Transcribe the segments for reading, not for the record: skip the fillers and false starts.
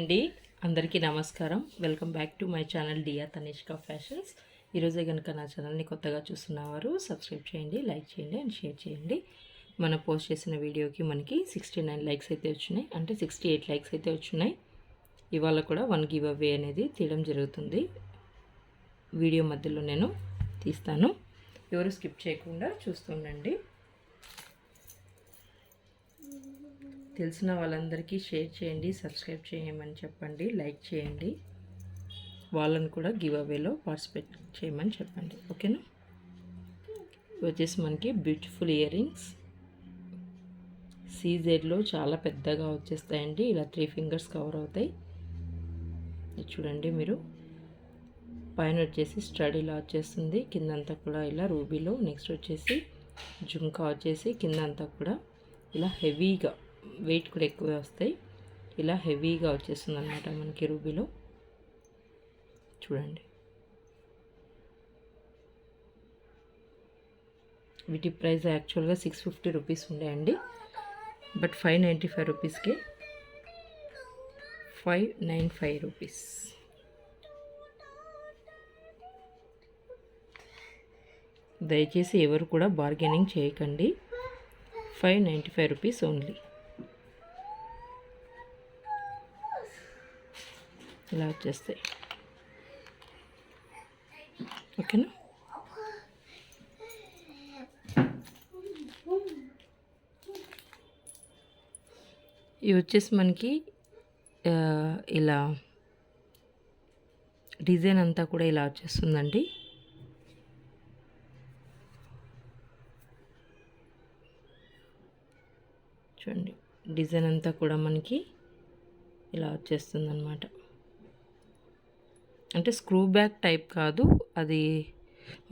అండి, అందరికీ నమస్కారం. Welcome back to my channel Diya Tanishka fashions. ఈరోజే కనుక నా ఛానల్ని కొత్తగా చూస్తున్నవారు సబ్స్క్రైబ్ చేయండి, లైక్ చేయండి అండ్ షేర్ చేయండి. మనం పోస్ట్ చేసిన వీడియోకి మనకి 69 లైక్స్ అయితే వచ్చినాయి, అంటే 68 లైక్స్ అయితే వచ్చినాయి. ఇవాళ కూడా 1 గివ్ అవే అనేది తీయడం జరుగుతుంది. వీడియో మధ్యలో నేను తీస్తాను, ఎవరు స్కిప్ చేయకుండా చూస్తుండండి. తెలిసిన వాళ్ళందరికీ షేర్ చేయండి, సబ్స్క్రైబ్ చేయమని చెప్పండి, లైక్ చేయండి. వాళ్ళని కూడా గివ్ అవేలో పార్టిసిపేట్ చేయమని చెప్పండి, ఓకేనా. వచ్చేసి మనకి బ్యూటిఫుల్ ఇయర్ రింగ్స్ సీజెడ్లో చాలా పెద్దగా వచ్చేస్తాయండి. ఇలా 3 ఫింగర్స్ కవర్ అవుతాయి. చూడండి మీరు, పైన వచ్చేసి స్టడ్ ఇలా వచ్చేస్తుంది, కిందంతా కూడా ఇలా రూబీలో. నెక్స్ట్ వచ్చేసి జుంకా వచ్చేసి కిందంతా కూడా ఇలా హెవీగా, వెయిట్ కూడా ఎక్కువే వస్తాయి. ఇలా హెవీగా వచ్చేస్తుంది అన్నమాట మనకి రూబీలో. చూడండి, వీటి ప్రైస్ యాక్చువల్గా 650 రూపీస్ ఉండేయండి, బట్ 595 రూపీస్కి 595 రూపీస్. దయచేసి ఎవరు కూడా బార్గెనింగ్ చేయకండి. 595 రూపీస్ ఓన్లీ. ఇలా వచ్చేస్తాయి, ఓకేనా. ఇవి వచ్చేసి మనకి ఇలా డిజైన్ అంతా కూడా ఇలా వచ్చేస్తుందండి. చూడండి, డిజైన్ అంతా కూడా మనకి ఇలా వచ్చేస్తుంది అన్నమాట. అంటే స్క్రూ బ్యాక్ టైప్ కాదు, అది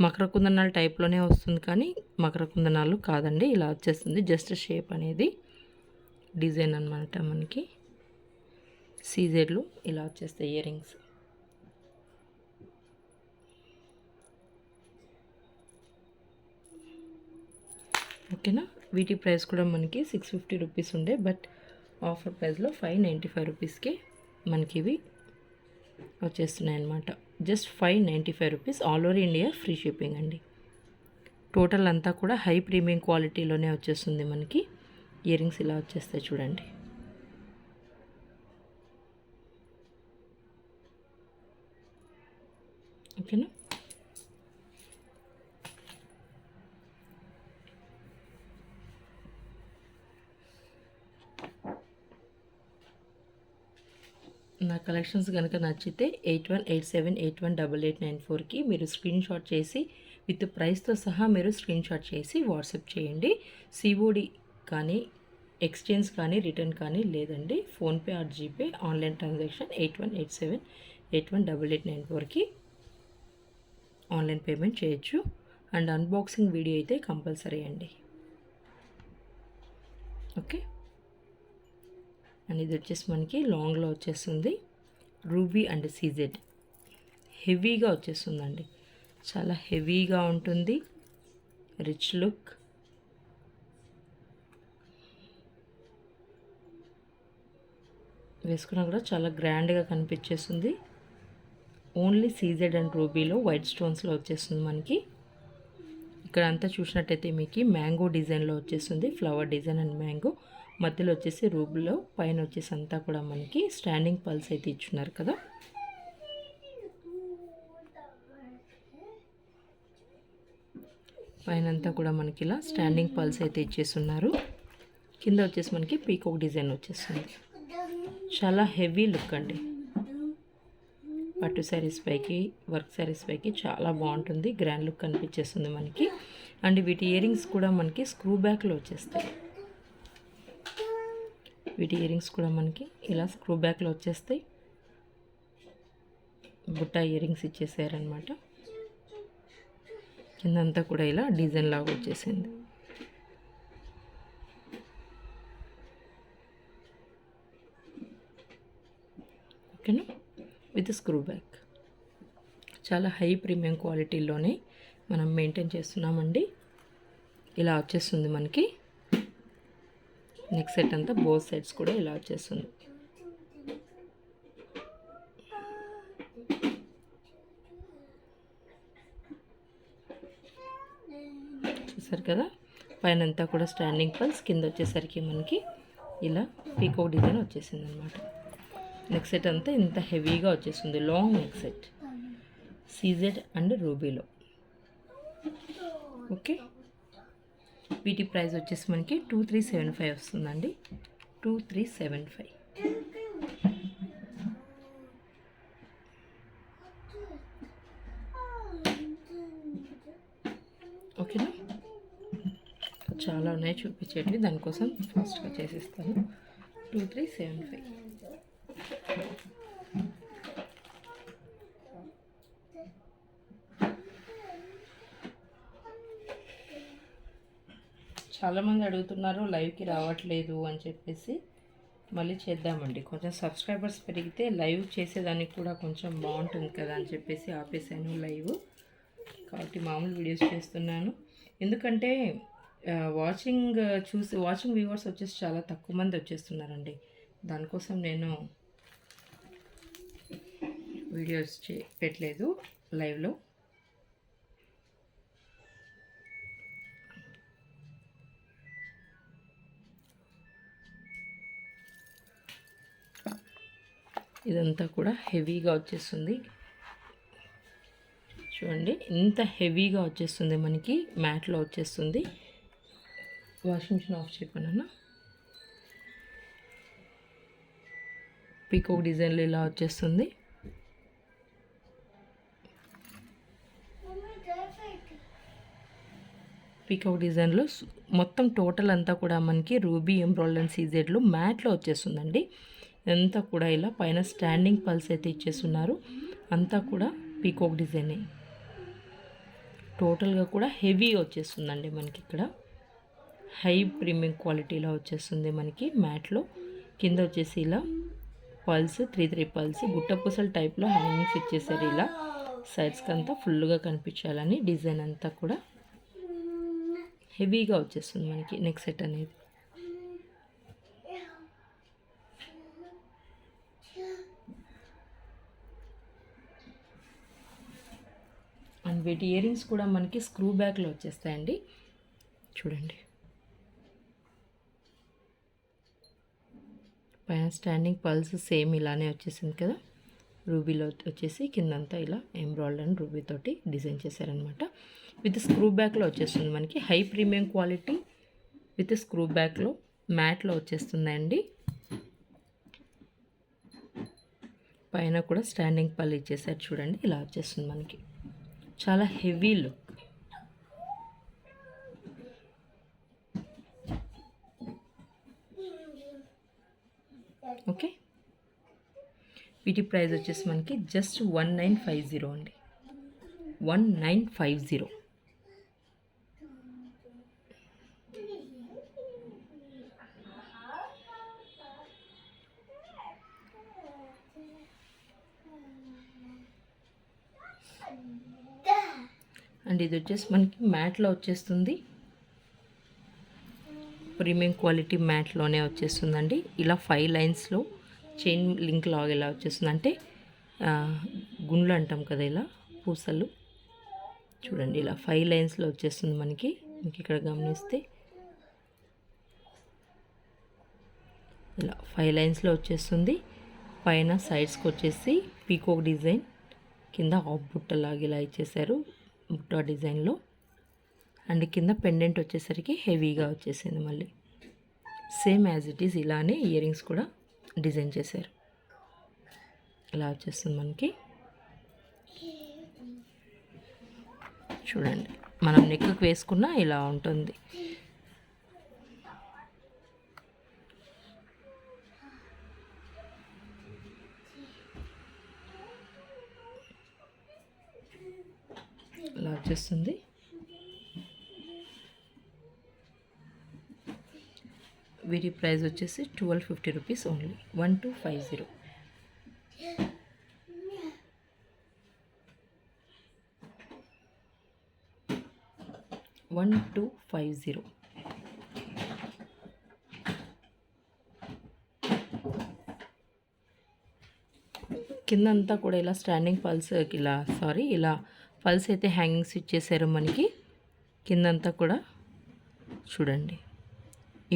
మకర కుందనాలు టైప్లోనే వస్తుంది, కానీ మకర కుందనాలు కాదండి. ఇలా వచ్చేస్తుంది, జస్ట్ షేప్ అనేది డిజైన్ అన్నమాట. మనకి సీజెడ్లు ఇలా వచ్చేస్తాయి ఇయర్ రింగ్స్. ఓకేనా. వీటి ప్రైస్ కూడా మనకి 650 రూపీస్ ఉండే, బట్ ఆఫర్ ప్రైస్లో 595 రూపీస్కి మనకి ఇవి వచ్చేస్తున్నాయి అన్నమాట. Just 595 rupees, all over India free shipping అండి. టోటల్ అంతా కూడా హై ప్రీమియం క్వాలిటీలోనే వచ్చేస్తుంది మనకి. ఇయర్ రింగ్స్ ఇలా వచ్చేస్తాయి చూడండి. ఓకేనా. నా కలెక్షన్స్ కనుక నచ్చితే 8187818894కి మీరు స్క్రీన్ షాట్ చేసి విత్ ప్రైస్తో సహా మీరు స్క్రీన్ షాట్ చేసి వాట్సాప్ చేయండి. సిఓడి కానీ, ఎక్స్చేంజ్ కానీ, రిటర్న్ కానీ లేదండి. PhonePe or GPay, online transaction 8187818894కి ఆన్లైన్ పేమెంట్ చేయొచ్చు. అండ్ అన్బాక్సింగ్ వీడియో అయితే కంపల్సరీ అండి, ఓకే. అండ్ ఇది వచ్చేసి మనకి లాంగ్లో వచ్చేస్తుంది, రూబీ అండ్ సీజెడ్. హెవీగా వచ్చేస్తుందండి, చాలా హెవీగా ఉంటుంది, రిచ్ లుక్. వేసుకున్నా కూడా చాలా గ్రాండ్గా కనిపించేస్తుంది. ఓన్లీ సీజెడ్ అండ్ రూబీలో వైట్ స్టోన్స్లో వచ్చేస్తుంది మనకి. ఇక్కడ అంతా చూసినట్టయితే మీకు మ్యాంగో డిజైన్లో వచ్చేస్తుంది, ఫ్లవర్ డిజైన్ అండ్ మ్యాంగో. మధ్యలో వచ్చేసి రూబీలో, పైన వచ్చేసి అంతా కూడా మనకి స్టాండింగ్ పల్స్ అయితే ఇచ్చున్నారు కదా. పైన అంతా కూడా మనకి ఇలా స్టాండింగ్ పల్స్ అయితే ఇచ్చేస్తున్నారు. కింద వచ్చేసి మనకి పీకాక్ డిజైన్ వచ్చేస్తుంది. చాలా హెవీ లుక్ అండి. పట్టు శారీస్ పైకి, వర్క్ శారీస్ పైకి చాలా బాగుంటుంది, గ్రాండ్ లుక్ కనిపించేస్తుంది మనకి. అండ్ వీటి ఇయర్ రింగ్స్ కూడా మనకి స్క్రూ బ్యాక్లో వచ్చేస్తాయి. వీటి ఇయర్ రింగ్స్ కూడా మనకి ఇలా స్క్రూ బ్యాక్లో వచ్చేస్తాయి. బుట్ట ఇయర్ రింగ్స్ ఇచ్చేసారనమాట. కిందంతా కూడా ఇలా డిజైన్ లాగా వచ్చేసింది. ఓకేనా. విత్ స్క్రూ బ్యాక్, చాలా హై ప్రీమియం క్వాలిటీలోనే మనం మెయింటైన్ చేస్తున్నామండి. ఇలా వచ్చేస్తుంది మనకి. నెక్ సెట్ అంతా బోత్ సైడ్స్ కూడా ఇలా వచ్చేస్తుంది. చూసారు కదా, పైన అంతా కూడా స్టాండింగ్ పల్స్, కింద వచ్చేసరికి మనకి ఇలా పీకాక్ డిజైన్ వచ్చేసింది అనమాట. నెక్ సెట్ అంతా ఇంత హెవీగా వచ్చేస్తుంది, long neck set, CZ and రూబీలో. ఓకే, వీటి ప్రైస్ వచ్చేసి మనకి 2375 వస్తుందండి. 2375. ఓకేనా, చాలా ఉన్నాయి చూపించేటివి, దానికోసం ఫాస్ట్గా చేసేస్తాను. 2375. చాలామంది అడుగుతున్నారు లైవ్కి రావట్లేదు అని చెప్పేసి, మళ్ళీ చేద్దామండి. కొంచెం సబ్స్క్రైబర్స్ పెరిగితే లైవ్ చేసేదానికి కూడా కొంచెం బాగుంటుంది కదా అని చెప్పేసి ఆపేసాను లైవ్. కాబట్టి మామూలు వీడియోస్ చేస్తున్నాను. ఎందుకంటే వాచింగ్ వ్యూవర్స్ వచ్చేసి చాలా తక్కువ మంది వచ్చేస్తున్నారండి. దానికోసం నేను వీడియోస్ పెట్టలేదు లైవ్లో. ఇదంతా కూడా హెవీగా వచ్చేస్తుంది చూడండి, ఇంత హెవీగా వచ్చేస్తుంది మనకి, మ్యాట్లో వచ్చేస్తుంది. వాషింగ్ మిషన్ ఆఫ్ చేయకుండా పీకాక్ డిజైన్లో ఇలా వచ్చేస్తుంది. పీకాక్ డిజైన్లో మొత్తం టోటల్ అంతా కూడా మనకి రూబీ ఎంబ్రాయిడరీ అండ్ సీజెడ్లో మ్యాట్లో వచ్చేస్తుందండి. అంతా కూడా ఇలా పైన స్టాండింగ్ పల్స్ అయితే ఇచ్చేస్తున్నారు. అంతా కూడా పీకాక్ డిజైనే, టోటల్గా కూడా హెవీ వచ్చేస్తుందండి మనకి. ఇక్కడ హై ప్రీమియం క్వాలిటీలో వచ్చేస్తుంది మనకి మ్యాట్లో. కింద వచ్చేసి ఇలా పల్స్ 3 పల్స్ గుట్టపూసల టైప్లో హ్యాంగింగ్స్ ఇచ్చేసారు. ఇలా సైడ్స్కి అంతా ఫుల్గా కనిపించాలని డిజైన్ అంతా కూడా హెవీగా వచ్చేస్తుంది మనకి నెక్ సెట్ అనేది. అండ్ వీటి ఇయర్ రింగ్స్ కూడా మనకి స్క్రూ బ్యాక్లో వచ్చేస్తాయండి. చూడండి, పైన స్టాండింగ్ పల్స్ సేమ్ ఇలానే వచ్చేసింది కదా. రూబీలో వచ్చేసి కిందంతా ఇలా ఎంబ్రాయిడరీ అండ్ రూబీ తోటి డిజైన్ చేశారనమాట. విత్ స్క్రూ బ్యాక్లో వచ్చేస్తుంది మనకి. High premium quality with screw బ్యాక్లో మ్యాట్లో వచ్చేస్తుందండి. పైన కూడా స్టాండింగ్ పల్ ఇచ్చేసారు చూడండి, ఇలా వచ్చేస్తుంది మనకి. చాలా హెవీ లుక్. ఓకే, వీటి ప్రైస్ వచ్చేసి మనకి జస్ట్ 1950 అండి. 1950. అండ్ ఇది వచ్చేసి మనకి మ్యాట్లో వచ్చేస్తుంది, ప్రీమియం క్వాలిటీ మ్యాట్లోనే వచ్చేస్తుందండి. ఇలా 5 లైన్స్లో చైన్ లింక్ లాగా ఇలా వచ్చేస్తుంది. అంటే గుండ్లు అంటాం కదా, ఇలా పూసలు చూడండి, ఇలా 5 లైన్స్లో వచ్చేస్తుంది మనకి. మీకు ఇక్కడ గమనిస్తే ఇలా 5 లైన్స్లో వచ్చేస్తుంది. పైన సైడ్స్కి వచ్చేసి పీకాక్ డిజైన్, కింద హాఫ్ బుట్టలాగా ఇలా ఇచ్చేసారు బుట్ట డిజైన్లో. అండ్ కింద పెండెంట్ వచ్చేసరికి హెవీగా వచ్చేసింది మళ్ళీ. సేమ్ యాజ్ ఇట్ ఈజ్ ఇలానే ఇయర్ రింగ్స్ కూడా డిజైన్ చేశారు. ఇలా వచ్చేస్తుంది మనకి. చూడండి, మనం నెక్కి వేసుకున్న ఇలా ఉంటుంది. ఇలా వచ్చేస్తుంది. వీటి ప్రైస్ వచ్చేసి 1250 రూపీస్ ఓన్లీ. 1250. కిందంతా కూడా ఇలా స్టాండింగ్ పల్స్ ఇలా పల్స్ అయితే హ్యాంగింగ్స్ ఇచ్చేసారు మనకి. కిందంతా కూడా చూడండి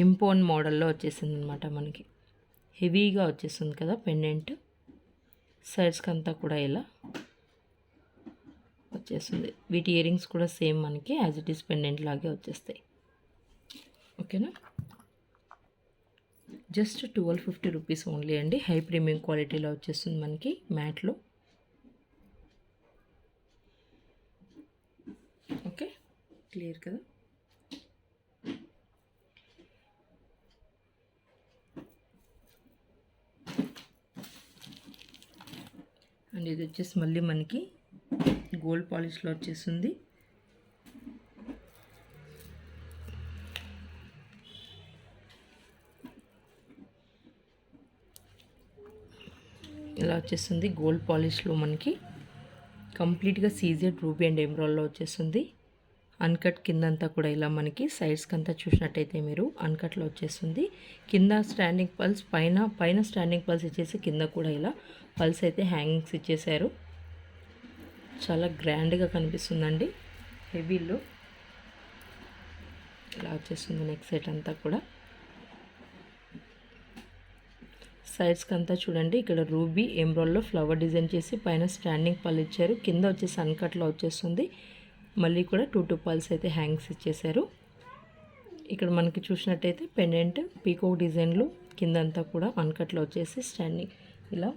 ఇంపోన్ మోడల్లో వచ్చేసింది అనమాట. మనకి హెవీగా వచ్చేస్తుంది కదా పెండెంట్. సైడ్స్కి అంతా కూడా ఇలా వచ్చేస్తుంది. వీటి ఇయర్ రింగ్స్ కూడా సేమ్ మనకి యాజ్ ఇట్ ఈస్ పెండెంట్ లాగే వచ్చేస్తాయి. ఓకేనా, జస్ట్ 1250 రూపీస్ ఓన్లీ అండి. హై ప్రీమియం క్వాలిటీలో వచ్చేస్తుంది మనకి మ్యాట్లో. ఓకే, క్లియర్ కదా. అండ్ ఇది వచ్చేసి మళ్ళీ మనకి గోల్డ్ పాలిష్లో వచ్చేస్తుంది. ఇలా వచ్చేస్తుంది గోల్డ్ పాలిష్లో మనకి కంప్లీట్గా సీజెడ్ రూబీ అండ్ ఎమరాల్డ్లో వచ్చేస్తుంది. అన్కట్ కిందంతా కూడా ఇలా మనకి సైడ్స్కి అంతా చూసినట్టయితే మీరు అన్కట్లో వచ్చేస్తుంది. కింద స్టాండింగ్ పల్స్, పైన స్టాండింగ్ పల్స్ ఇచ్చేసి కింద కూడా ఇలా పల్స్ అయితే హ్యాంగింగ్స్ ఇచ్చేసారు. చాలా గ్రాండ్గా కనిపిస్తుందండి. హెవీలో ఇలా వచ్చేస్తుంది నెక్ సెట్ అంతా కూడా. సైడ్స్కి అంతా చూడండి ఇక్కడ రూబీ ఎమరాల్డ్లో ఫ్లవర్ డిజైన్ చేసి పైన స్టాండింగ్ పల్ ఇచ్చారు. కింద వచ్చేసి అన్కట్లో వచ్చేస్తుంది. మళ్ళీ కూడా 2 పల్స్ అయితే హ్యాంగ్స్ ఇచ్చేసారు. ఇక్కడ మనకి చూసినట్టయితే పెండెంట్ పీకోక్ డిజైన్లు కిందంతా కూడా అన్కట్లో వచ్చేసి స్టాండింగ్ ఇలా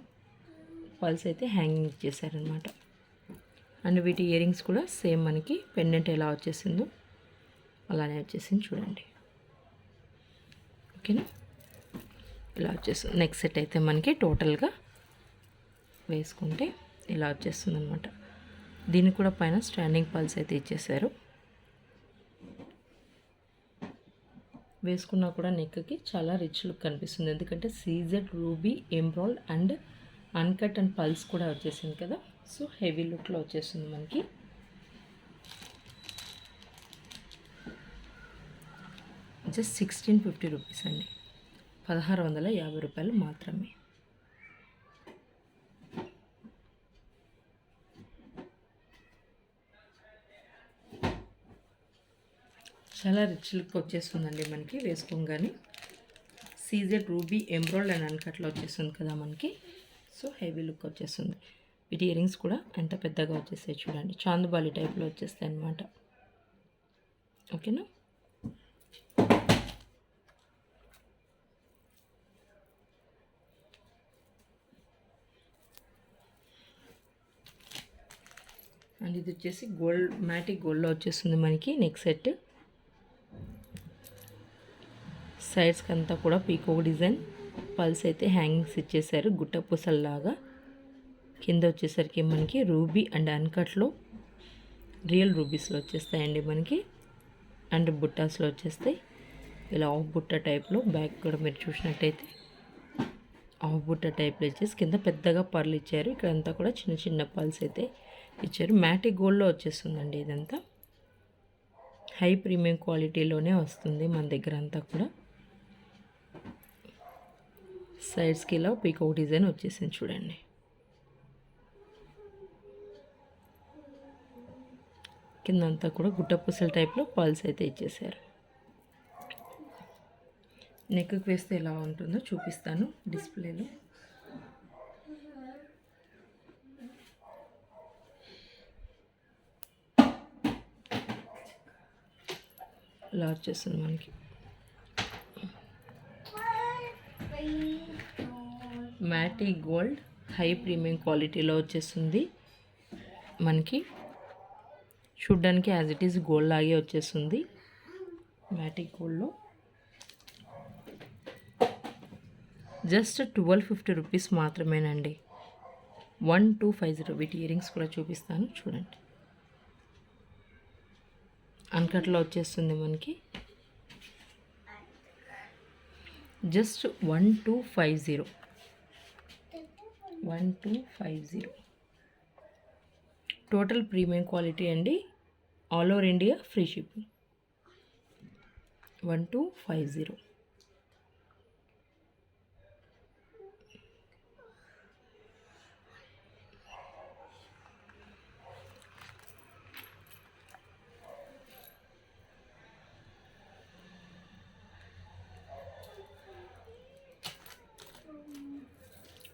పల్స్ అయితే హ్యాంగింగ్ ఇచ్చేసారనమాట. అండ్ వీటి ఇయర్ రింగ్స్ కూడా సేమ్ మనకి పెండెంట్ ఎలా వచ్చేసిందో అలానే వచ్చేసింది చూడండి. ఓకేనా, ఇలా వచ్చేస్తుంది. నెక్స్ట్ సెట్ అయితే మనకి టోటల్గా వేసుకుంటే ఇలా వచ్చేస్తుంది అనమాట. దీనికి కూడా పైన స్టాండింగ్ పల్స్ అయితే ఇచ్చేసారు. వేసుకున్నా కూడా నెక్కి చాలా రిచ్ లుక్ కనిపిస్తుంది. ఎందుకంటే CZ ruby emerald and uncut and pulse కూడా వచ్చేసింది కదా. సో హెవీ లుక్లో వచ్చేస్తుంది మనకి. జస్ట్ 1650 రూపీస్ అండి, 1650 రూపాయలు మాత్రమే. చాలా రిచ్ లుక్ వచ్చేస్తుందండి మనకి వేసుకోగానే. సీజెడ్ రూబీ ఎమరాల్డ్ అండ్ అన్కట్లో వచ్చేస్తుంది కదా మనకి. సో హెవీ లుక్ వచ్చేస్తుంది. వీటి ఇయర్ రింగ్స్ కూడా ఎంత పెద్దగా వచ్చేస్తాయి చూడండి. చాందుబాలి టైప్లో వచ్చేస్తాయి అన్నమాట. ఓకేనా, అండ్ ఇది వచ్చేసి గోల్డ్ మ్యాటిక్ గోల్డ్లో వచ్చేస్తుంది మనకి నెక్ సెట్. సైడ్స్కి అంతా కూడా పీకోక్ డిజైన్ పల్స్ అయితే హ్యాంగింగ్స్ ఇచ్చేసారు గుట్ట పూసల్లాగా. కింద వచ్చేసరికి మనకి రూబీ అండ్ అన్కట్లో రియల్ రూబీస్లో వచ్చేస్తాయండి మనకి. అండ్ బుట్టాస్లో వచ్చేస్తాయి ఇలా ఆఫ్ బుట్ట టైప్లో. బ్యాక్ కూడా మీరు చూసినట్టయితే ఆఫ్ బుట్ట టైప్లో ఇచ్చేసి కింద పెద్దగా పర్లు ఇచ్చారు. ఇక్కడంతా కూడా చిన్న చిన్న పల్స్ అయితే ఇచ్చారు. మ్యాటిక్ గోల్డ్లో వచ్చేస్తుందండి ఇదంతా. హై ప్రీమియం క్వాలిటీలోనే వస్తుంది మన దగ్గర అంతా కూడా. సైడ్స్కి ఇలా పీకోక్ డిజైన్ వచ్చేసింది చూడండి. కిందంతా కూడా గుట్ట పూసల టైప్లో పల్స్ అయితే ఇచ్చేసారు. నెక్కి వేస్తే ఎలా ఉంటుందో చూపిస్తాను డిస్ప్లేలో. ఇలా వచ్చేస్తుంది మనకి. మ్యాటిక్ గోల్డ్ హై ప్రీమియం క్వాలిటీలో వచ్చేస్తుంది మనకి. చూడ్డానికి యాజ్ ఇట్ ఈస్ గోల్డ్ లాగే వచ్చేస్తుంది మ్యాటిక్ గోల్డ్లో. జస్ట్ 1250 రూపీస్ మాత్రమేనండి. 1250. వీటి ఇయర్ రింగ్స్ కూడా చూపిస్తాను చూడండి. అన్కట్లో వచ్చేస్తుంది మనకి. జస్ట్ 1250. 1250 టోటల్ ప్రీమియం క్వాలిటీ అండి. All over India free shipping. 1250.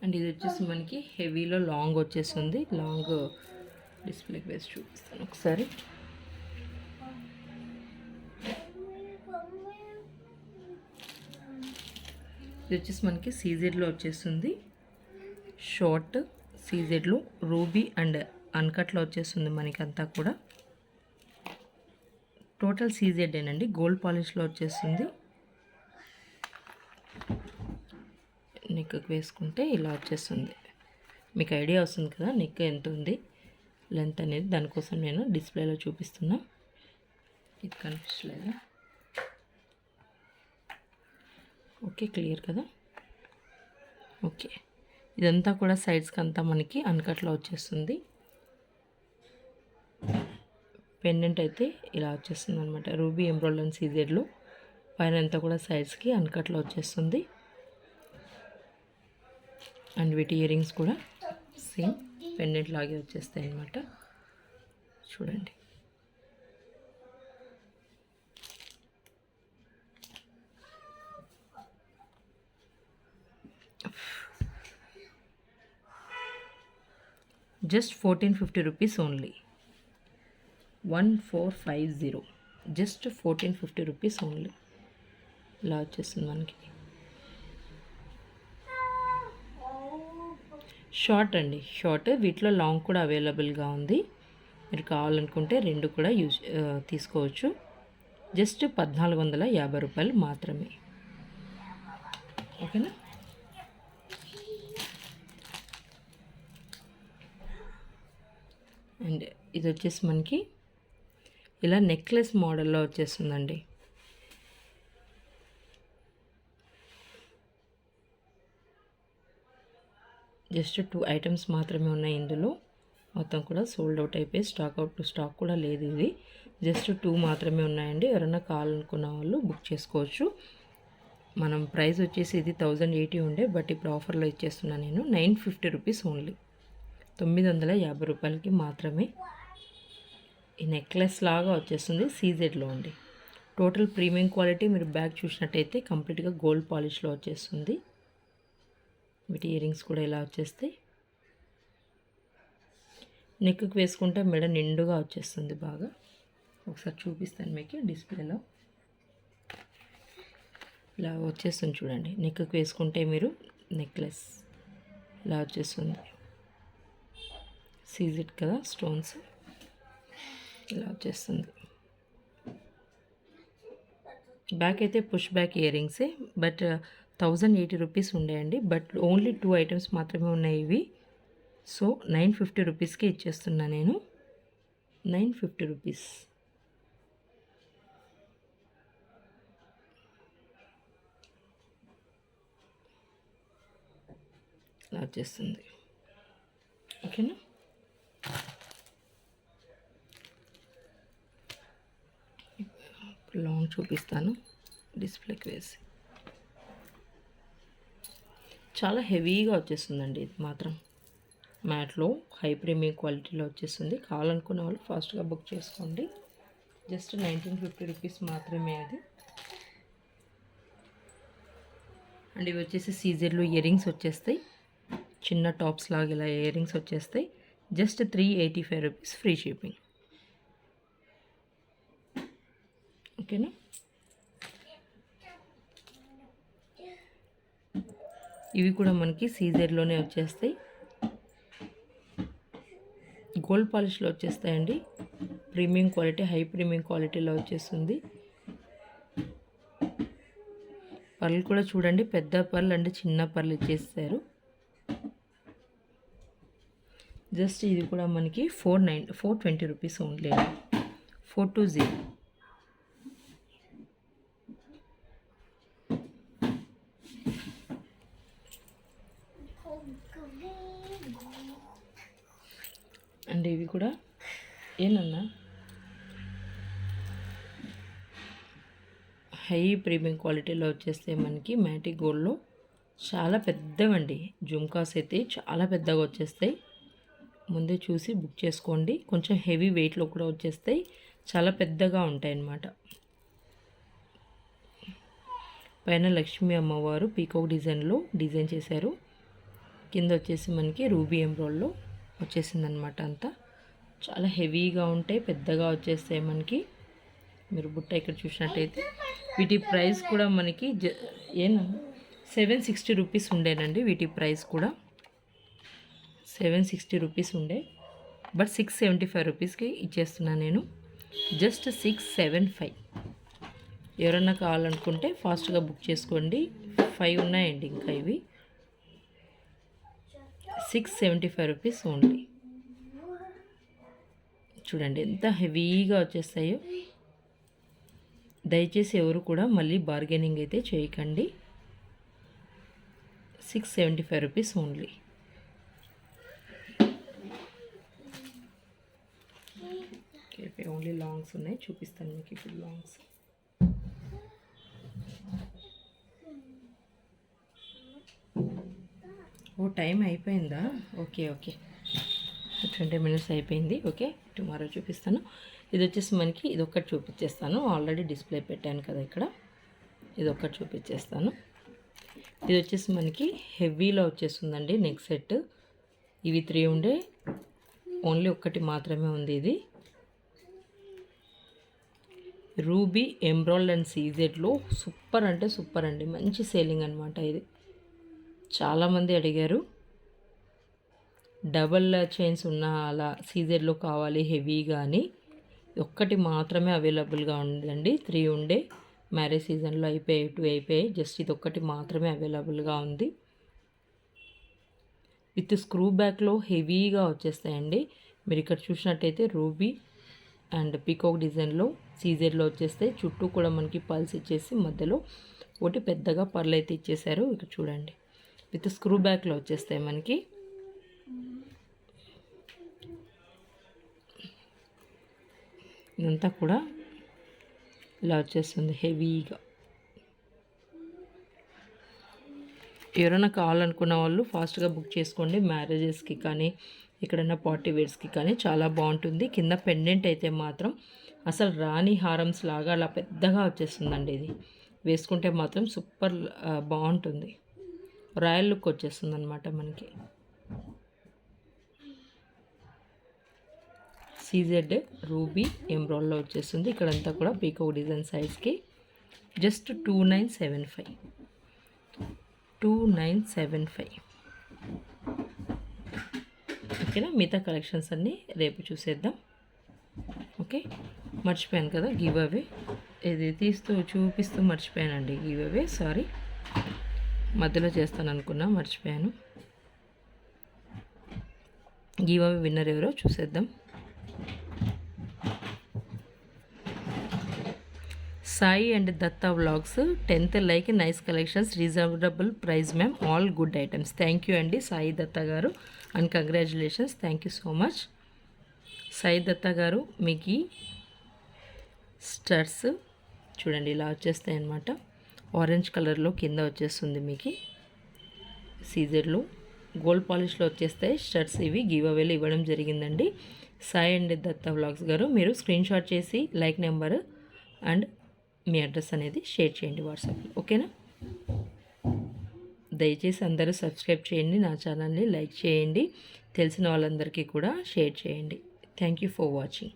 And ఇది వచ్చేసి మనకి హెవీలో లాంగ్ వచ్చేస్తుంది. లాంగ్ డిస్ప్లేకి వేసి చూపిస్తాను ఒకసారి. ఇది వచ్చేసి మనకి సీజెడ్లో వచ్చేస్తుంది. షార్ట్ సీజెడ్లో రూబీ అండ్ అన్కట్లో వచ్చేస్తుంది మనకంతా కూడా. టోటల్ సీజెడ్ ఏనండి, గోల్డ్ పాలిష్లో వచ్చేస్తుంది. నెక్కి వేసుకుంటే ఇలా వచ్చేస్తుంది. మీకు ఐడియా వస్తుంది కదా నెక్ ఎంత ఉంది లెంత్ అనేది, దానికోసం నేను డిస్ప్లేలో చూపిస్తున్నా. ఇది కనిపించలేదు. ఓకే, క్లియర్ కదా. ఓకే, ఇదంతా కూడా సైడ్స్కి అంతా మనకి అన్కట్లో వచ్చేస్తుంది. పెండెంట్ అయితే ఇలా వచ్చేస్తుంది అనమాట. రూబీ ఎంబ్రాయిడరీ అండ్ సీజెడ్లో పైన అంతా కూడా సైడ్స్కి అన్కట్లో వచ్చేస్తుంది. అండ్ వీటి ఇయర్ రింగ్స్ కూడా సేమ్ పెండెంట్ లాగే వచ్చేస్తాయి అన్నమాట. చూడండి, just 1450 rupees only. 1450, just 1450 rupees only. ఇలా వచ్చేస్తుంది మనకి. షార్ట్ అండి, షార్ట్. వీటిలో లాంగ్ కూడా అవైలబుల్గా ఉంది. మీరు కావాలనుకుంటే రెండు కూడా తీసుకోవచ్చు. జస్ట్ 1450 రూపాయలు మాత్రమే. ఓకేనా. అండ్ ఇది వచ్చేసి మనకి ఇలా నెక్లెస్ మోడల్లో వచ్చేస్తుందండి. జస్ట్ 2 ఐటమ్స్ మాత్రమే ఉన్నాయి ఇందులో. మొత్తం కూడా సోల్డ్ అవుట్ అయిపోయి స్టాక్ కూడా లేదు. ఇది జస్ట్ 2 మాత్రమే ఉన్నాయండి. ఎవరైనా కావాలనుకున్న వాళ్ళు బుక్ చేసుకోవచ్చు. మనం ప్రైస్ వచ్చేసి ఇది 1080 ఉండే, బట్ ఇప్పుడు ఆఫర్లో ఇచ్చేస్తున్నాను నేను 950 రూపీస్ ఓన్లీ. 950 రూపాయలకి మాత్రమే ఈ నెక్లెస్ లాగా వచ్చేస్తుంది. సీజెడ్లో అండి. Total premium quality. మీరు బ్యాగ్ చూసినట్టయితే కంప్లీట్గా గోల్డ్ పాలిష్లో వచ్చేస్తుంది. వీటి ఇయర్ రింగ్స్ కూడా ఇలా వచ్చేస్తాయి. నెక్కి వేసుకుంటే మెడ నిండుగా వచ్చేస్తుంది బాగా. ఒకసారి చూపిస్తాను మీకు డిస్ప్లేలో. ఇలా వచ్చేస్తుంది చూడండి. నెక్కి వేసుకుంటే మీరు నెక్లెస్ ఇలా వచ్చేస్తుంది. సీజెడ్ కదా, స్టోన్స్ ఇలా వచ్చేస్తుంది. బ్యాక్ అయితే పుష్ బ్యాక్ ఇయర్ రింగ్సే, బట్ 1080 రూపీస్ ఉండేయండి. బట్ ఓన్లీ 2 ఐటమ్స్ మాత్రమే ఉన్నాయి ఇవి. సో 950 రూపీస్కి ఇచ్చేస్తున్నా నేను. 950 రూపీస్. ఇలా వచ్చేస్తుంది. ఓకేనా. లాంగ్ చూపిస్తాను డిస్ప్లేకి వేసి. చాలా హెవీగా వచ్చేస్తుందండి ఇది మాత్రం. మ్యాట్లో హై ప్రీమియం క్వాలిటీలో వచ్చేస్తుంది. కావాలనుకున్న వాళ్ళు ఫాస్ట్గా బుక్ చేసుకోండి. జస్ట్ 1950 రూపీస్ మాత్రమే అది. అండ్ ఇవి వచ్చేసి సీజర్లో ఇయర్ రింగ్స్ వచ్చేస్తాయి. చిన్న టాప్స్ లాగా ఇలా ఇయర్ రింగ్స్ వచ్చేస్తాయి. Just 385 rupees free shipping. ఓకేనా. ఇవి కూడా మనకి సీజర్లోనే వచ్చేస్తాయి. గోల్డ్ పాలిష్లో వచ్చేస్తాయండి. ప్రీమియం క్వాలిటీ, హై ప్రీమియం క్వాలిటీలో వచ్చేస్తుంది. పర్లు కూడా చూడండి, పెద్ద పర్లు అంటే చిన్న పర్లు ఇచ్చేస్తారు. జస్ట్ ఇది కూడా మనకి 420 రూపీస్ ఓన్లీ. 420. అండ్ ఇవి కూడా ఏనన్నా హై ప్రీమియం క్వాలిటీలో వచ్చేస్తే మనకి మ్యాటి గోల్డ్లో చాలా పెద్దవండి. జుమ్కాస్ అయితే చాలా పెద్దగా వచ్చేస్తాయి. ముందే చూసి బుక్ చేసుకోండి. కొంచెం హెవీ వెయిట్లో కూడా వచ్చేస్తాయి. చాలా పెద్దగా ఉంటాయి అన్నమాట. పైన లక్ష్మీ అమ్మవారు పీకాక్ డిజైన్లో డిజైన్ చేశారు. కింద వచ్చేసి మనకి రూబీ ఎంబ్రాయిడ్లో వచ్చేసిందనమాట. అంతా చాలా హెవీగా ఉంటాయి, పెద్దగా వచ్చేస్తాయి మనకి. మీరు బుట్ట ఇక్కడ చూసినట్టయితే వీటి ప్రైస్ కూడా మనకి 760 రూపీస్ ఉండేనండి. వీటి ప్రైస్ కూడా 760 రూపీస్ ఉండే, బట్ 675 రూపీస్కి ఇచ్చేస్తున్నాను నేను. జస్ట్ 675. ఎవరన్నా కావాలనుకుంటే ఫాస్ట్గా బుక్ చేసుకోండి. 5 ఉన్నాయండి ఇంకా. ఇవి 675 రూపీస్ ఓన్లీ. చూడండి ఎంత హెవీగా వచ్చేస్తాయో. దయచేసి ఎవరు కూడా మళ్ళీ బార్గెనింగ్ అయితే చేయకండి. 675 రూపీస్ ఓన్లీ. ఓన్లీ లాంగ్స్ ఉన్నాయి, చూపిస్తాను మీకు ఇప్పుడు లాంగ్స్. ఓ టైం అయిపోయిందా? ఓకే 20 మినిట్స్ అయిపోయింది. ఓకే, టుమారో చూపిస్తాను. ఇది వచ్చేసి మనకి ఇది ఒక్కటి చూపించేస్తాను. ఆల్రెడీ డిస్ప్లే పెట్టాను కదా ఇక్కడ. ఇది ఒక్కటి చూపించేస్తాను. ఇది వచ్చేసి మనకి హెవీలో వచ్చేస్తుందండి నెక్ సెట్. ఇవి 3 ఉండే, ఓన్లీ ఒక్కటి మాత్రమే ఉంది. ఇది రూబీ ఎంబ్రాయిడ్ అండ్ సీజెడ్లో సూపర్ అంటే సూపర్ అండి. మంచి సేలింగ్ అనమాట ఇది. చాలామంది అడిగారు డబల్ చైన్స్ ఉన్న అలా సీజెడ్లో కావాలి హెవీగా అని. ఒక్కటి మాత్రమే అవైలబుల్గా ఉందండి. 3 ఉండే, మ్యారేజ్ సీజన్లో అయిపోయాయి, 2 అయిపోయాయి. జస్ట్ ఇది ఒక్కటి మాత్రమే అవైలబుల్గా ఉంది. విత్ స్క్రూ బ్యాక్లో హెవీగా వచ్చేస్తాయండి. మీరు ఇక్కడ చూసినట్టయితే రూబీ అండ్ పీకాక్ డిజైన్లో సీజెడ్లో వచ్చేస్తాయి. చుట్టూ కూడా మనకి పల్స్ ఇచ్చేసి మధ్యలో ఒకటి పెద్దగా పర్లు అయితే ఇచ్చేసారు. ఇక్కడ చూడండి, విత్ స్క్రూ బ్యాక్లో వచ్చేస్తాయి మనకి. ఇదంతా కూడా ఇలా వచ్చేస్తుంది హెవీగా. ఎవరైనా కావాలనుకున్న వాళ్ళు ఫాస్ట్గా బుక్ చేసుకోండి. మ్యారేజెస్కి కానీ ఎక్కడైనా పార్టీ వేర్స్కి కానీ చాలా బాగుంటుంది. కింద పెండెంట్ అయితే మాత్రం అసలు రాణి హారమ్స్ లాగా అలా పెద్దగా వచ్చేస్తుందండి. ఇది వేసుకుంటే మాత్రం సూపర్ బాగుంటుంది. రాయల్ లుక్ వచ్చేస్తుంది అనమాట మనకి. సీజెడ్ రూబీ ఎంబ్రాయిడ్లో వచ్చేస్తుంది. ఇక్కడంతా కూడా పీకాక్ డిజైన్ సైజ్కి జస్ట్ 2975. ఓకేనా? మిగతా కలెక్షన్స్ అన్నీ రేపు చూసేద్దాం. ఓకే, మర్చిపోయాను కదా గివ్ అవే. ఇది చూపిస్తూ మర్చిపోయానండి. గివ్ అవే సారీ, మధ్యలో చేస్తాను అనుకున్నా, మర్చిపోయాను. గివ్ అవే విన్నర్ ఎవరో చూసేద్దాం. Sai and Datta vlogs 10th like, nice collections, reasonable price ma'am, all good items. Thank you అండి సాయి దత్తా గారు, and congratulations. Thank you so much Sai Datta గారు. మీకు స్టడ్స్ చూడండి ఇలా వచ్చేస్తాయి అన్నమాట. ఆరెంజ్ కలర్లో కింద వచ్చేస్తుంది మీకు. సీజర్లో గోల్డ్ పాలిష్లో వచ్చేస్తాయి స్టడ్స్. ఇవి గివ్ అవేలో ఇవ్వడం జరిగిందండి. సాయి అండ్ దత్తా వ్లాగ్స్ గారు, మీరు స్క్రీన్ షాట్ చేసి like number and me address అనేది షేర్ చేయండి వాట్సాప్లో. ఓకేనా? దయచేసి అందరూ సబ్స్క్రైబ్ చేయండి, నా ఛానల్ని లైక్ చేయండి, తెలిసిన వాళ్ళందరికీ కూడా షేర్ చేయండి. Thank you for watching.